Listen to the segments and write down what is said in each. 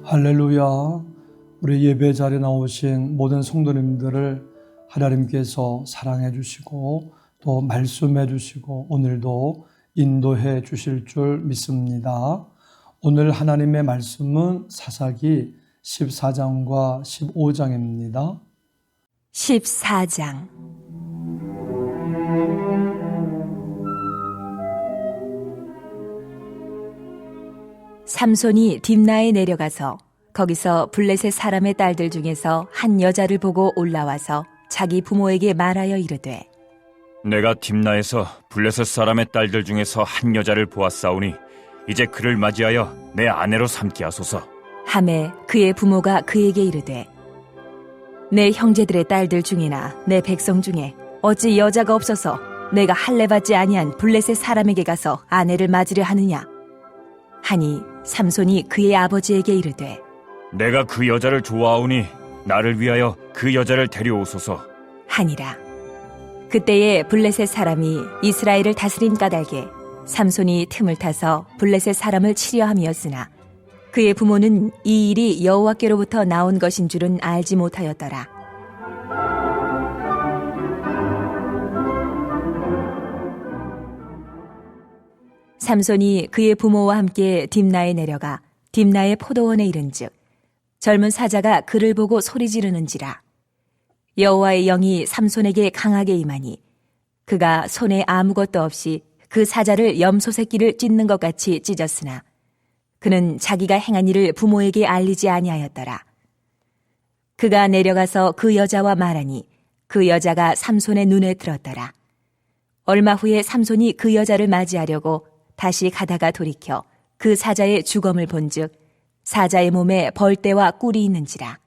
할렐루야. 우리 예배 자리에 나오신 모든 성도님들을 하나님께서 사랑해 주시고 또 말씀해 주시고 오늘도 인도해 주실 줄 믿습니다. 오늘 하나님의 말씀은 사사기 14장과 15장입니다. 14장. 삼손이 딥나에 내려가서 거기서 블레셋 사람의 딸들 중에서 한 여자를 보고 올라와서 자기 부모에게 말하여 이르되, 내가 딥나에서 블레셋 사람의 딸들 중에서 한 여자를 보았사오니 이제 그를 맞이하여 내 아내로 삼게 하소서. 하매 그의 부모가 그에게 이르되, 내 형제들의 딸들 중이나 내 백성 중에 어찌 여자가 없어서 내가 할례받지 아니한 블레셋 사람에게 가서 아내를 맞으려 하느냐? 하니 삼손이 그의 아버지에게 이르되, 내가 그 여자를 좋아하오니 나를 위하여 그 여자를 데려오소서 하니라. 그때에 블레셋 사람이 이스라엘을 다스린 까닭에 삼손이 틈을 타서 블레셋 사람을 치려 함이었으나 그의 부모는 이 일이 여호와께로부터 나온 것인 줄은 알지 못하였더라. 삼손이 그의 부모와 함께 딥나에 내려가 딥나의 포도원에 이른즉 젊은 사자가 그를 보고 소리 지르는지라. 여호와의 영이 삼손에게 강하게 임하니 그가 손에 아무것도 없이 그 사자를 염소 새끼를 찢는 것 같이 찢었으나 그는 자기가 행한 일을 부모에게 알리지 아니하였더라. 그가 내려가서 그 여자와 말하니 그 여자가 삼손의 눈에 들었더라. 얼마 후에 삼손이 그 여자를 맞이하려고 다시 가다가 돌이켜 그 사자의 주검을 본즉 사자의 몸에 벌떼와 꿀이 있는지라.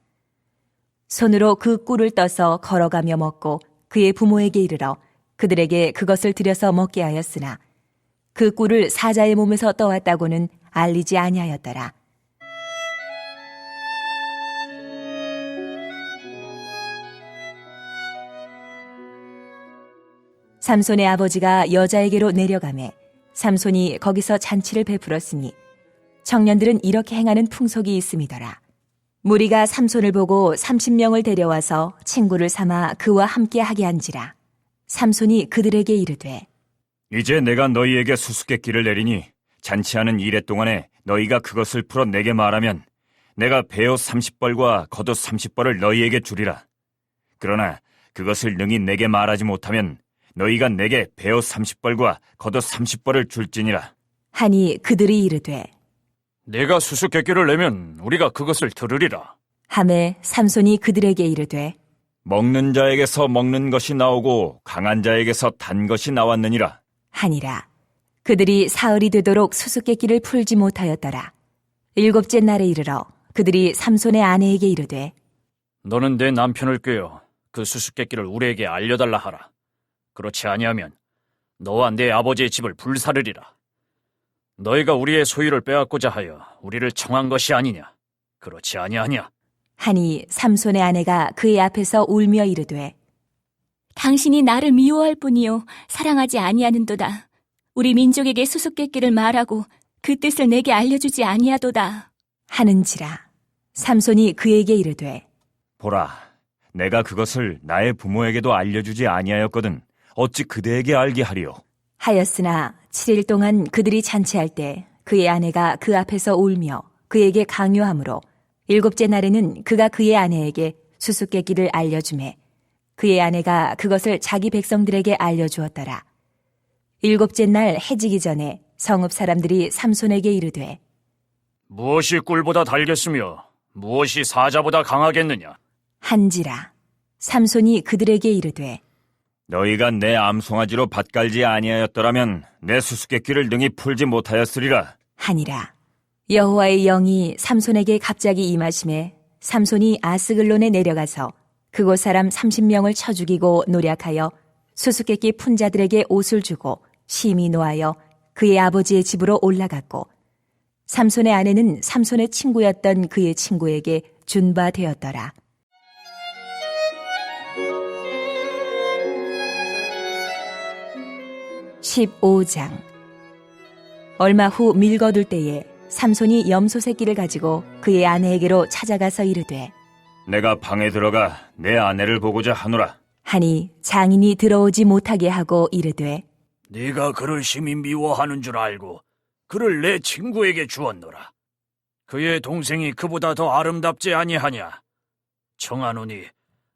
손으로 그 꿀을 떠서 걸어가며 먹고 그의 부모에게 이르러 그들에게 그것을 들여서 먹게 하였으나 그 꿀을 사자의 몸에서 떠왔다고는 알리지 아니하였더라. 삼손의 아버지가 여자에게로 내려가매 삼손이 거기서 잔치를 베풀었으니 청년들은 이렇게 행하는 풍속이 있음이더라. 무리가 삼손을 보고 30명을 데려와서 친구를 삼아 그와 함께 하게 한지라. 삼손이 그들에게 이르되, 이제 내가 너희에게 수수께끼를 내리니 잔치하는 이래 동안에 너희가 그것을 풀어 내게 말하면 내가 베옷 30벌과 겉옷 30벌을 너희에게 주리라. 그러나 그것을 능히 내게 말하지 못하면 너희가 내게 베옷 30벌과 겉옷 30벌을 줄지니라. 하니 그들이 이르되, 네가 수수께끼를 내면 우리가 그것을 들으리라. 하매 삼손이 그들에게 이르되, 먹는 자에게서 먹는 것이 나오고 강한 자에게서 단 것이 나왔느니라. 하니라. 그들이 사흘이 되도록 수수께끼를 풀지 못하였더라. 7째 날에 이르러 그들이 삼손의 아내에게 이르되, 너는 내 남편을 꾀어 그 수수께끼를 우리에게 알려달라 하라. 그렇지 아니하면 너와 내 아버지의 집을 불사르리라. 너희가 우리의 소유를 빼앗고자 하여 우리를 청한 것이 아니냐? 그렇지 아니하냐? 하니 삼손의 아내가 그의 앞에서 울며 이르되, 당신이 나를 미워할 뿐이요 사랑하지 아니하는도다. 우리 민족에게 수수께끼를 말하고 그 뜻을 내게 알려주지 아니하도다. 하는지라. 삼손이 그에게 이르되, 보라, 내가 그것을 나의 부모에게도 알려주지 아니하였거든 어찌 그대에게 알게 하리요? 하였으나 7일 동안 그들이 잔치할 때 그의 아내가 그 앞에서 울며 그에게 강요하므로 7째 날에는 그가 그의 아내에게 수수께끼를 알려주매 그의 아내가 그것을 자기 백성들에게 알려주었더라. 7째 날 해지기 전에 성읍 사람들이 삼손에게 이르되, 무엇이 꿀보다 달겠으며 무엇이 사자보다 강하겠느냐? 한지라. 삼손이 그들에게 이르되, 너희가 내 암송아지로 밭갈지 아니하였더라면 내 수수께끼를 능히 풀지 못하였으리라. 하니라. 여호와의 영이 삼손에게 갑자기 임하심에 삼손이 아스글론에 내려가서 그곳 사람 30명을 쳐 죽이고 노략하여 수수께끼 푼 자들에게 옷을 주고 심히 노하여 그의 아버지의 집으로 올라갔고 삼손의 아내는 삼손의 친구였던 그의 친구에게 준 바 되었더라. (15장) 얼마 후 밀거둘 때에 삼손이 염소 새끼를 가지고 그의 아내에게로 찾아가서 이르되 내가 방에 들어가 내 아내를 보고자 하노라. 하니 장인이 들어오지 못하게 하고 이르되 네가 그를 심히 미워하는 줄 알고 그를 내 친구에게 주었노라. 그의 동생이 그보다 더 아름답지 아니하냐? 청하노니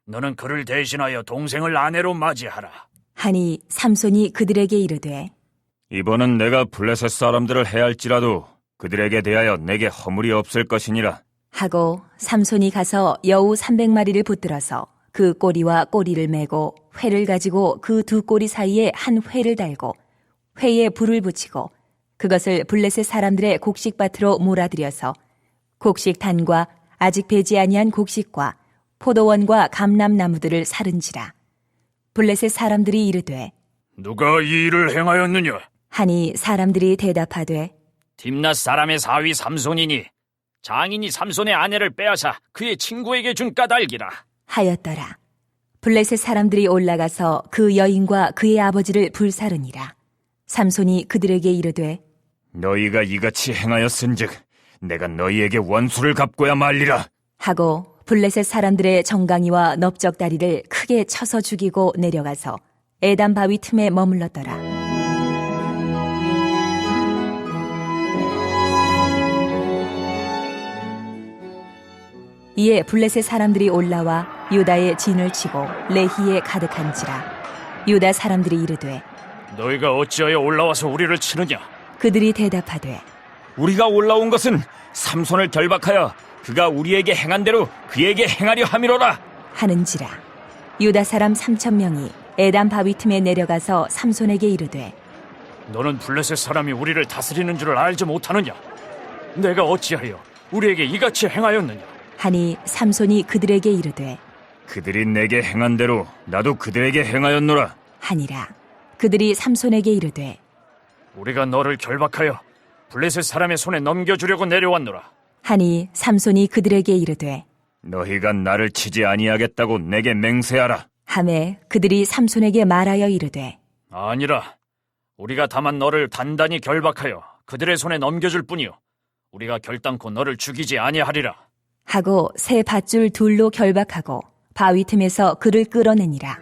너는 그를 대신하여 동생을 아내로 맞이하라. 하니 삼손이 그들에게 이르되 이번은 내가 블레셋 사람들을 해할지라도 그들에게 대하여 내게 허물이 없을 것이니라. 하고 삼손이 가서 여우 300마리를 붙들어서 그 꼬리와 꼬리를 메고 회를 가지고 그 두 꼬리 사이에 한 회를 달고 회에 불을 붙이고 그것을 블레셋 사람들의 곡식밭으로 몰아들여서 곡식단과 아직 배지 아니한 곡식과 포도원과 감람나무들을 사른지라. 블레셋 사람들이 이르되 누가 이 일을 행하였느냐? 하니 사람들이 대답하되 딥낫 사람의 사위 삼손이니 장인이 삼손의 아내를 빼앗아 그의 친구에게 준 까닭이라. 하였더라. 블레셋 사람들이 올라가서 그 여인과 그의 아버지를 불사르니라. 삼손이 그들에게 이르되 너희가 이같이 행하였은즉 내가 너희에게 원수를 갚고야 말리라. 하고 블레셋 사람들의 정강이와 넓적다리를 크게 쳐서 죽이고 내려가서 에단 바위 틈에 머물렀더라. 이에 블레셋 사람들이 올라와 유다의 진을 치고 레히에 가득한지라. 유다 사람들이 이르되 너희가 어찌하여 올라와서 우리를 치느냐? 그들이 대답하되 우리가 올라온 것은 삼손을 결박하여 그가 우리에게 행한 대로 그에게 행하려 함이로라. 하는지라. 유다 사람 3,000명이 에단 바위 틈에 내려가서 삼손에게 이르되 너는 블레셋 사람이 우리를 다스리는 줄을 알지 못하느냐? 내가 어찌하여 우리에게 이같이 행하였느냐? 하니 삼손이 그들에게 이르되 그들이 내게 행한 대로 나도 그들에게 행하였노라. 하니라. 그들이 삼손에게 이르되 우리가 너를 결박하여 블레셋 사람의 손에 넘겨주려고 내려왔노라. 하니 삼손이 그들에게 이르되 너희가 나를 치지 아니하겠다고 내게 맹세하라. 하매 그들이 삼손에게 말하여 이르되 아니라 우리가 다만 너를 단단히 결박하여 그들의 손에 넘겨줄 뿐이요 우리가 결단코 너를 죽이지 아니하리라. 하고 새 밧줄 둘로 결박하고 바위 틈에서 그를 끌어내니라.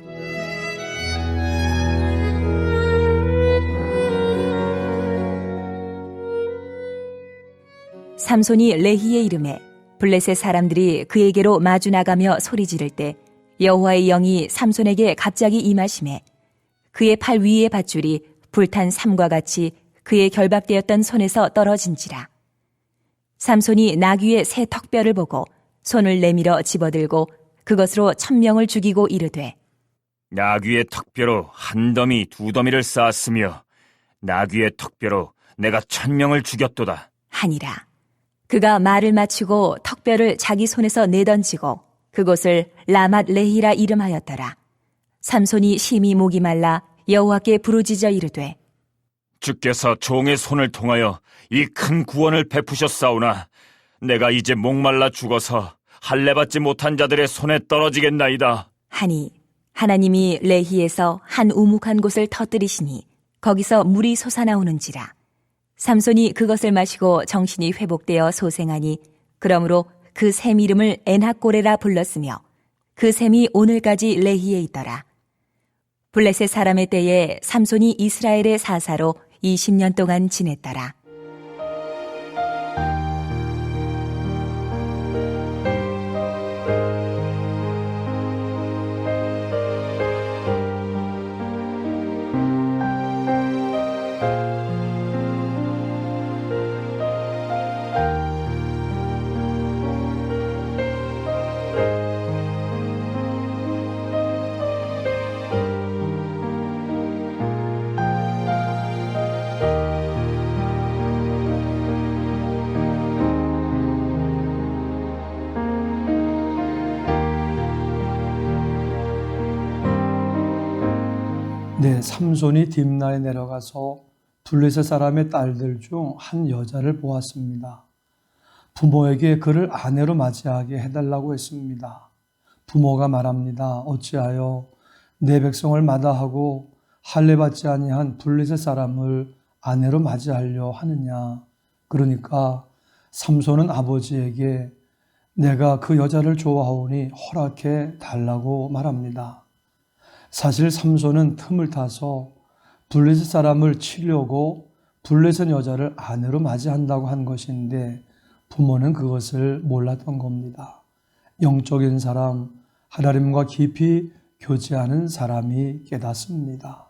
삼손이 레히에 이름에 블레셋 사람들이 그에게로 마주 나가며 소리 지를 때 여호와의 영이 삼손에게 갑자기 임하심에 그의 팔 위의 밧줄이 불탄 삼과 같이 그의 결박되었던 손에서 떨어진지라. 삼손이 나귀의 새 턱뼈를 보고 손을 내밀어 집어들고 그것으로 1,000명을 죽이고 이르되 나귀의 턱뼈로 한 더미 두 더미를 쌓았으며 나귀의 턱뼈로 내가 1,000명을 죽였도다. 하니라. 그가 말을 마치고 턱뼈를 자기 손에서 내던지고 그곳을 라맛 레히라 이름하였더라. 삼손이 심히 목이 말라 여호와께 부르짖어 이르되 주께서 종의 손을 통하여 이 큰 구원을 베푸셨사오나 내가 이제 목말라 죽어서 할례받지 못한 자들의 손에 떨어지겠나이다. 하니 하나님이 레히에서 한 우묵한 곳을 터뜨리시니 거기서 물이 솟아나오는지라. 삼손이 그것을 마시고 정신이 회복되어 소생하니 그러므로 그 샘 이름을 엔하꼬레라 불렀으며 그 샘이 오늘까지 레히에 있더라. 블레셋 사람의 때에 삼손이 이스라엘의 사사로 20년 동안 지냈더라. 네, 삼손이 딥나에 내려가서 블레셋 사람의 딸들 중 한 여자를 보았습니다. 부모에게 그를 아내로 맞이하게 해달라고 했습니다. 부모가 말합니다. 어찌하여 내 백성을 마다하고 할례받지 아니한 블레셋 사람을 아내로 맞이하려 하느냐. 그러니까 삼손은 아버지에게 내가 그 여자를 좋아하오니 허락해 달라고 말합니다. 사실 삼손은 틈을 타서 블레셋 사람을 치려고 블레셋 여자를 아내로 맞이한다고 한 것인데 부모는 그것을 몰랐던 겁니다. 영적인 사람, 하나님과 깊이 교제하는 사람이 깨닫습니다.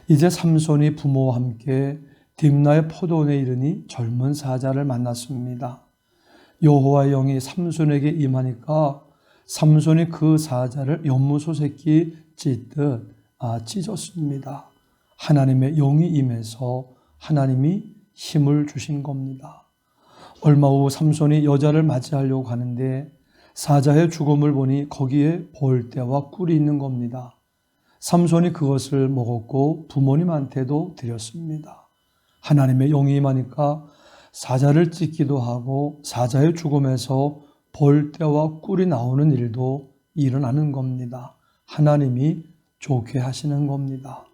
이제 삼손이 부모와 함께 딥나의 포도원에 이르니 젊은 사자를 만났습니다. 여호와의 영이 삼손에게 임하니까 삼손이 그 사자를 연못소 새끼 찢듯 찢었습니다. 하나님의 영이 임해서 하나님이 힘을 주신 겁니다. 얼마 후 삼손이 여자를 맞이하려고 하는데 사자의 죽음을 보니 거기에 볼대와 꿀이 있는 겁니다. 삼손이 그것을 먹었고 부모님한테도 드렸습니다. 하나님의 영이 임하니까 사자를 찢기도 하고 사자의 죽음에서 볼대와 꿀이 나오는 일도 일어나는 겁니다. 하나님이 좋게 하시는 겁니다.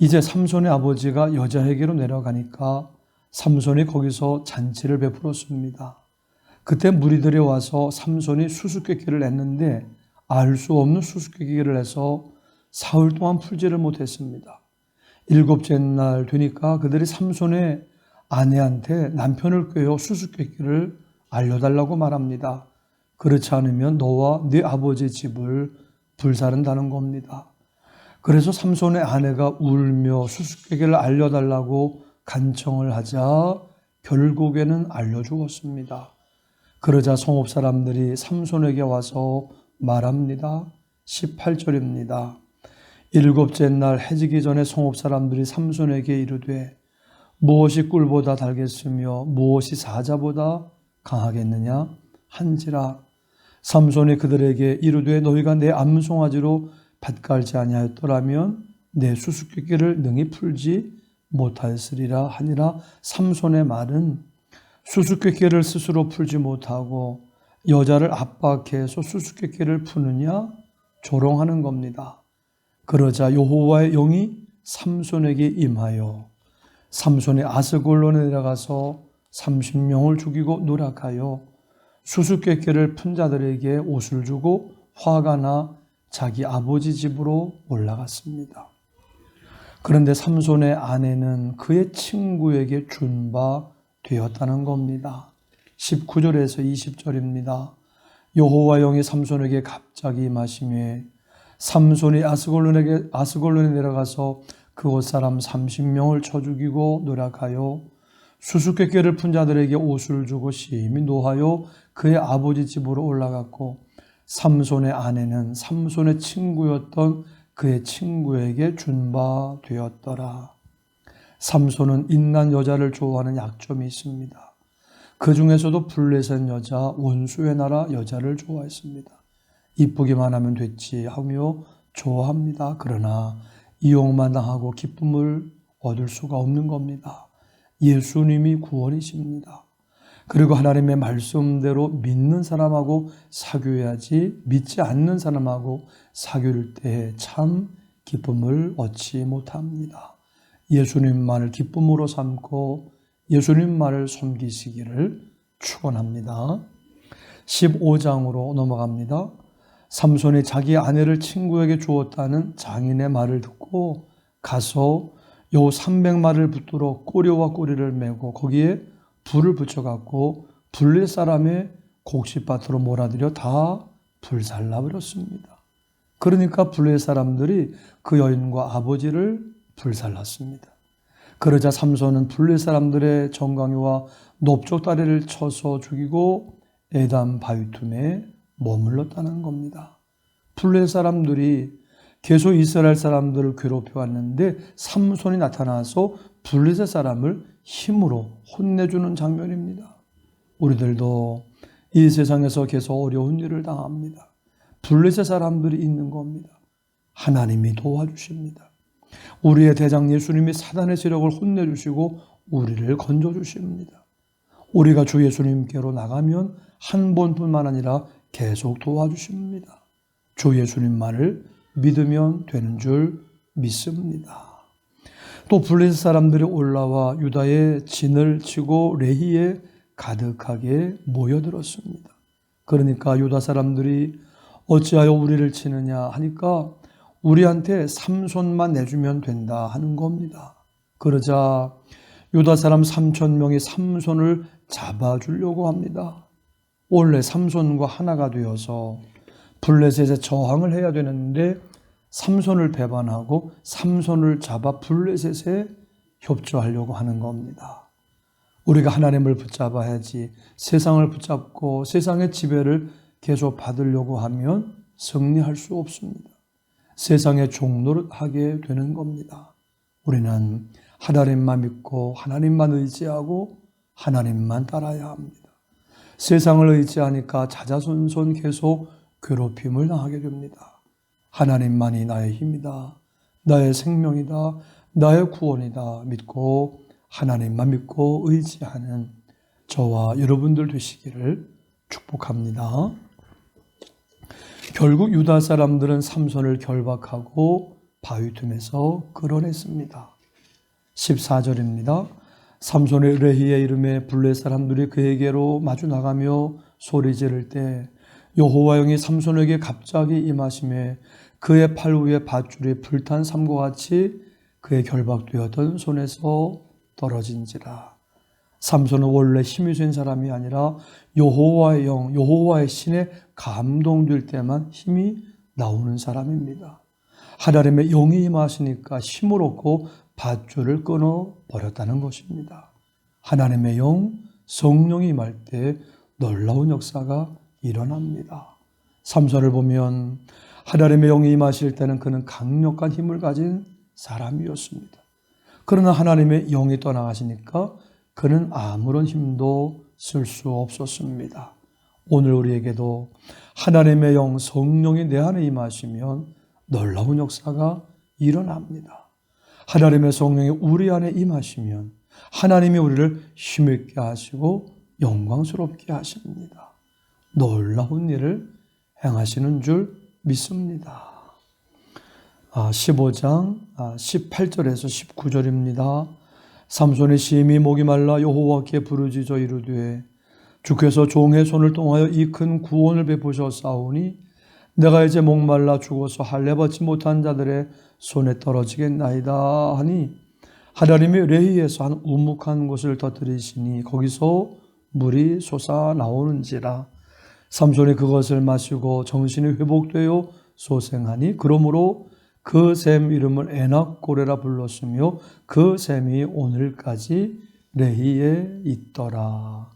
이제 삼손의 아버지가 여자에게로 내려가니까 삼손이 거기서 잔치를 베풀었습니다. 그때 무리들이 와서 삼손이 수수께끼를 냈는데 알 수 없는 수수께끼를 해서 사흘 동안 풀지를 못했습니다. 7째 날 되니까 그들이 삼손의 아내한테 남편을 꾀어 수수께끼를 알려달라고 말합니다. 그렇지 않으면 너와 네 아버지 집을 불사른다는 겁니다. 그래서 삼손의 아내가 울며 수수께끼를 알려달라고 간청을 하자 결국에는 알려주었습니다. 그러자 성읍 사람들이 삼손에게 와서 말합니다. 18절입니다. 7째 날 해지기 전에 성읍 사람들이 삼손에게 이르되 무엇이 꿀보다 달겠으며 무엇이 사자보다 강하겠느냐 한지라. 삼손이 그들에게 이르되 너희가 내 암송아지로 밭갈지 아니하였더라면 내 수수께끼를 능히 풀지 못하였으리라 하니라. 삼손의 말은 수수께끼를 스스로 풀지 못하고 여자를 압박해서 수수께끼를 푸느냐 조롱하는 겁니다. 그러자 여호와의 영이 삼손에게 임하여 삼손이 아스골론에 내려가서 30명을 죽이고 노력하여 수수께끼를 푼 자들에게 옷을 주고 화가 나 자기 아버지 집으로 올라갔습니다. 그런데 삼손의 아내는 그의 친구에게 준 바 되었다는 겁니다. 19절에서 20절입니다. 여호와 영이 삼손에게 갑자기 임하시매 삼손이 아스골론에 내려가서 그곳 사람 30명을 쳐 죽이고 노력하여 수수께끼를 푼 자들에게 옷을 주고 심히 노하여 그의 아버지 집으로 올라갔고 삼손의 아내는 삼손의 친구였던 그의 친구에게 준 바 되었더라. 삼손은 인난 여자를 좋아하는 약점이 있습니다. 그 중에서도 블레셋 여자, 원수의 나라 여자를 좋아했습니다. 이쁘기만 하면 됐지 하며 좋아합니다. 그러나 이용만 당하고 기쁨을 얻을 수가 없는 겁니다. 예수님이 구원이십니다. 그리고 하나님의 말씀대로 믿는 사람하고 사귀어야지 믿지 않는 사람하고 사귈 때에 참 기쁨을 얻지 못합니다. 예수님만을 기쁨으로 삼고 예수님만을 섬기시기를 축원합니다. 15장으로 넘어갑니다. 삼손이 자기 아내를 친구에게 주었다는 장인의 말을 듣고 가서 요 300마리를 붙들어 꼬리와 꼬리를 메고 거기에 불을 붙여갖고 블레 사람의 곡식밭으로 몰아들여 다 불살라버렸습니다. 그러니까 블레 사람들이 그 여인과 아버지를 불살랐습니다. 그러자 삼손은 블레 사람들의 정강이와 넓적 다리를 쳐서 죽이고 에담 바위틈에 머물렀다는 겁니다. 블레 사람들이 계속 이스라엘 사람들을 괴롭혀왔는데 삼손이 나타나서 블레셋 사람을 힘으로 혼내주는 장면입니다. 우리들도 이 세상에서 계속 어려운 일을 당합니다. 블레셋 사람들이 있는 겁니다. 하나님이 도와주십니다. 우리의 대장 예수님이 사단의 세력을 혼내주시고 우리를 건져주십니다. 우리가 주 예수님께로 나가면 한 번뿐만 아니라 계속 도와주십니다. 주 예수님만을 믿으면 되는 줄 믿습니다. 또 블레셋 사람들이 올라와 유다의 진을 치고 레히에 가득하게 모여들었습니다. 그러니까 유다 사람들이 어찌하여 우리를 치느냐 하니까 우리한테 삼손만 내주면 된다 하는 겁니다. 그러자 유다 사람 3,000명이 삼손을 잡아주려고 합니다. 원래 삼손과 하나가 되어서 블레셋에 저항을 해야 되는데 삼손을 배반하고 삼손을 잡아 블레셋에 협조하려고 하는 겁니다. 우리가 하나님을 붙잡아야지 세상을 붙잡고 세상의 지배를 계속 받으려고 하면 승리할 수 없습니다. 세상의 종노릇하게 되는 겁니다. 우리는 하나님만 믿고 하나님만 의지하고 하나님만 따라야 합니다. 세상을 의지하니까 자자손손 계속 괴롭힘을 당하게 됩니다. 하나님만이 나의 힘이다, 나의 생명이다, 나의 구원이다 믿고 하나님만 믿고 의지하는 저와 여러분들 되시기를 축복합니다. 결국 유다 사람들은 삼손을 결박하고 바위 틈에서 끌어냈습니다. 14절입니다. 삼손의 레히의 이름에 블레셋 사람들이 그에게로 마주 나가며 소리 지를 때 여호와 영이 삼손에게 갑자기 임하심에 그의 팔 위에 밧줄이 불탄 삼과 같이 그의 결박되었던 손에서 떨어진지라. 삼손은 원래 힘이 센 사람이 아니라 여호와의 영, 여호와의 신에 감동될 때만 힘이 나오는 사람입니다. 하나님의 영이 임하시니까 힘을 얻고 밧줄을 끊어버렸다는 것입니다. 하나님의 영, 성령이 임할 때 놀라운 역사가 일어납니다. 삼손을 보면 하나님의 영이 임하실 때는 그는 강력한 힘을 가진 사람이었습니다. 그러나 하나님의 영이 떠나가시니까 그는 아무런 힘도 쓸 수 없었습니다. 오늘 우리에게도 하나님의 영, 성령이 내 안에 임하시면 놀라운 역사가 일어납니다. 하나님의 성령이 우리 안에 임하시면 하나님이 우리를 힘있게 하시고 영광스럽게 하십니다. 놀라운 일을 행하시는 줄 믿습니다. 15장 18절에서 19절입니다. 삼손이 심히 목이 말라 여호와께 부르짖어 이르되 주께서 종의 손을 통하여 이 큰 구원을 베푸셨사오니 내가 이제 목말라 죽어서 할례 받지 못한 자들의 손에 떨어지겠나이다 하니 하나님이 레히에서 한 우묵한 곳을 터뜨리시니 거기서 물이 솟아 나오는지라. 삼손이 그것을 마시고 정신이 회복되어 소생하니 그러므로 그 샘 이름을 에낙고레라 불렀으며 그 샘이 오늘까지 레히에 있더라.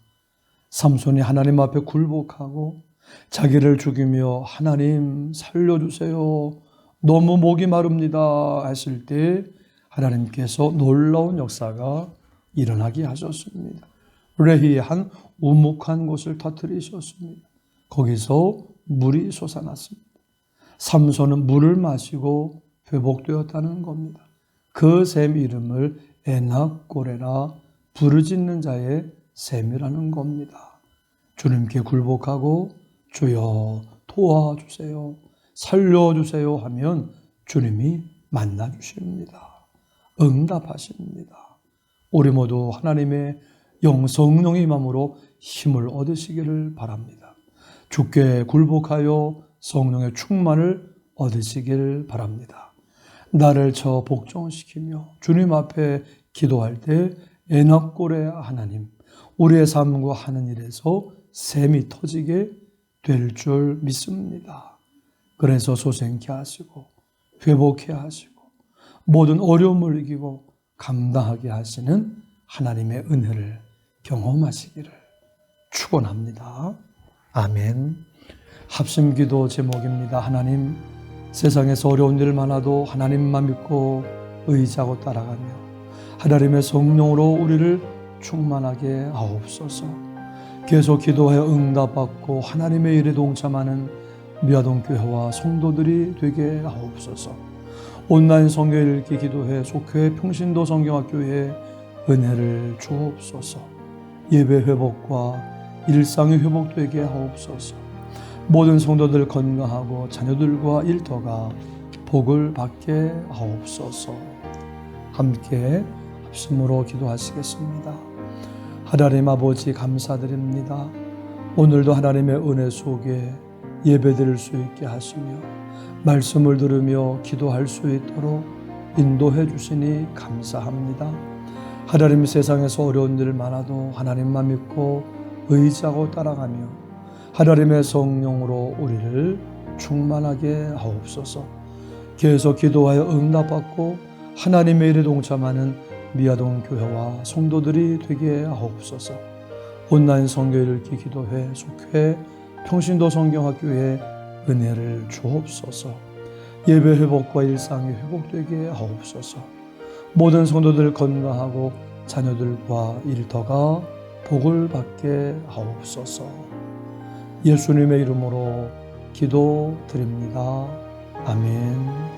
삼손이 하나님 앞에 굴복하고 자기를 죽이며 하나님 살려주세요, 너무 목이 마릅니다 했을 때 하나님께서 놀라운 역사가 일어나게 하셨습니다. 레히에 한 우묵한 곳을 터뜨리셨습니다. 거기서 물이 솟아났습니다. 삼손은 물을 마시고 회복되었다는 겁니다. 그 샘 이름을 에낙고레라, 부르짖는 자의 샘이라는 겁니다. 주님께 굴복하고 주여 도와주세요, 살려주세요 하면 주님이 만나주십니다. 응답하십니다. 우리 모두 하나님의 영 성령의 임함으로 힘을 얻으시기를 바랍니다. 주께 굴복하여 성령의 충만을 얻으시길 바랍니다. 나를 저 복종시키며 주님 앞에 기도할 때 에낙고레 하나님, 우리의 삶과 하는 일에서 샘이 터지게 될 줄 믿습니다. 그래서 소생케 하시고 회복케 하시고 모든 어려움을 이기고 감당하게 하시는 하나님의 은혜를 경험하시기를 축원합니다. 아멘. 합심기도 제목입니다. 하나님, 세상에서 어려운 일 많아도 하나님만 믿고 의지하고 따라가며 하나님의 성령으로 우리를 충만하게 하옵소서. 계속 기도하여 응답받고 하나님의 일에 동참하는 미아동교회와 성도들이 되게 하옵소서. 온라인 성경 읽기 기도회 속회 평신도 성경학교에 은혜를 주옵소서. 예배 회복과 일상의 회복되게 하옵소서. 모든 성도들 건강하고 자녀들과 일터가 복을 받게 하옵소서. 함께 합심으로 기도하시겠습니다. 하나님 아버지 감사드립니다. 오늘도 하나님의 은혜 속에 예배드릴 수 있게 하시며 말씀을 들으며 기도할 수 있도록 인도해 주시니 감사합니다. 하나님, 세상에서 어려운 일 많아도 하나님만 믿고 의지하고 따라가며 하나님의 성령으로 우리를 충만하게 하옵소서. 계속 기도하여 응답받고 하나님의 일에 동참하는 미아동 교회와 성도들이 되게 하옵소서. 온라인 성교 읽기 기도회, 속회, 평신도 성경학교에 은혜를 주옵소서. 예배 회복과 일상이 회복되게 하옵소서. 모든 성도들 건강하고 자녀들과 일터가 복을 받게 하옵소서. 예수님의 이름으로 기도드립니다. 아멘.